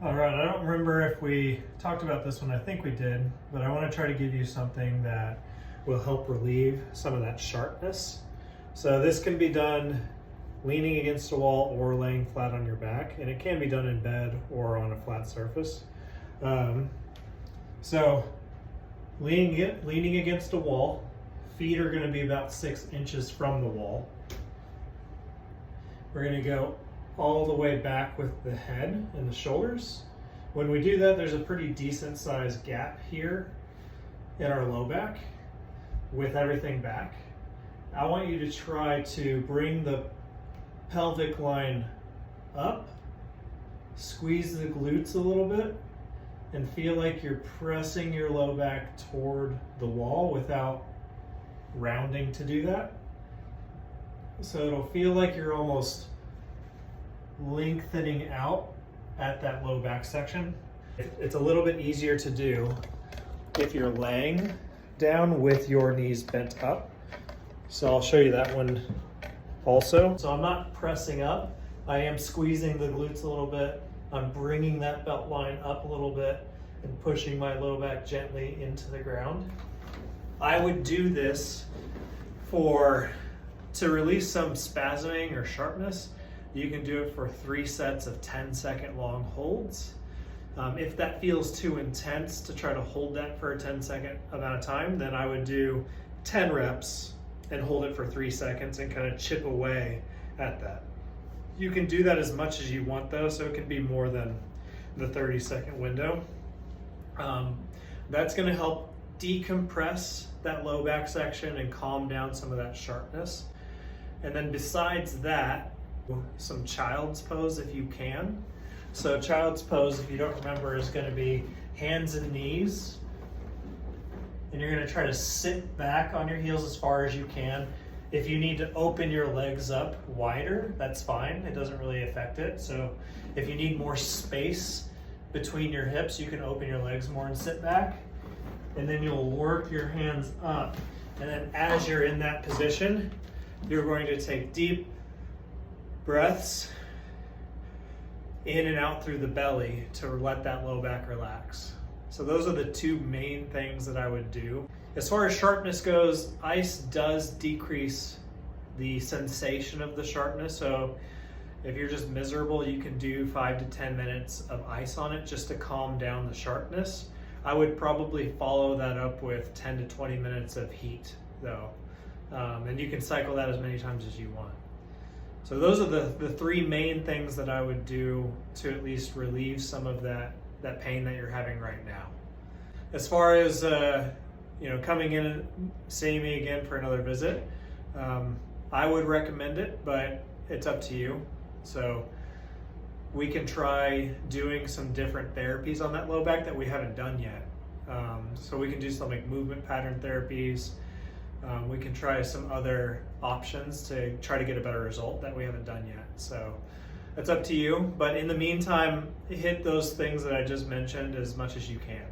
All right, I don't remember if we talked about this one. I think we did, but I want to try to give you something that will help relieve some of that sharpness. So this can be done leaning against a wall or laying flat on your back, and it can be done in bed or on a flat surface. So leaning against a wall, feet are going to be about 6 inches from the wall. We're going to go all the way back with the head and the shoulders. When we do that, there's a pretty decent sized gap here in our low back with everything back. I want you to try to bring the pelvic line up, squeeze the glutes a little bit, and feel like you're pressing your low back toward the wall without rounding to do that. So it'll feel like you're almost lengthening out at that low back section. It's a little bit easier to do if you're laying down with your knees bent up. So I'll show you that one also. So I'm not pressing up, I am squeezing the glutes a little bit. I'm bringing that belt line up a little bit and pushing my low back gently into the ground. I would do this to release some spasming or sharpness. You can do it for 3 sets of 10-second long holds. If that feels too intense to try to hold that for a 10-second amount of time, then I would do 10 reps and hold it for 3 seconds and kind of chip away at that. You can do that as much as you want though, so it can be more than the 30-second window. That's going to help decompress that low back section and calm down some of that sharpness. And then besides that, some child's pose if you can. So child's pose, if you don't remember, is going to be hands and knees, and you're going to try to sit back on your heels as far as you can. If you need to open your legs up wider, that's fine. It doesn't really affect it. So if you need more space between your hips, you can open your legs more and sit back. And then you'll work your hands up. And then as you're in that position, you're going to take deep breaths in and out through the belly to let that low back relax. So those are the 2 main things that I would do. As far as sharpness goes, ice does decrease the sensation of the sharpness. So if you're just miserable, you can do 5 to 10 minutes of ice on it just to calm down the sharpness. I would probably follow that up with 10 to 20 minutes of heat though. And you can cycle that as many times as you want. So those are the 3 main things that I would do to at least relieve some of that pain that you're having right now. As far as coming in and seeing me again for another visit, I would recommend it, but it's up to you. So we can try doing some different therapies on that low back that we haven't done yet. So we can do some like movement pattern therapies. We can try some other options to try to get a better result that we haven't done yet. So it's up to you. But in the meantime, hit those things that I just mentioned as much as you can.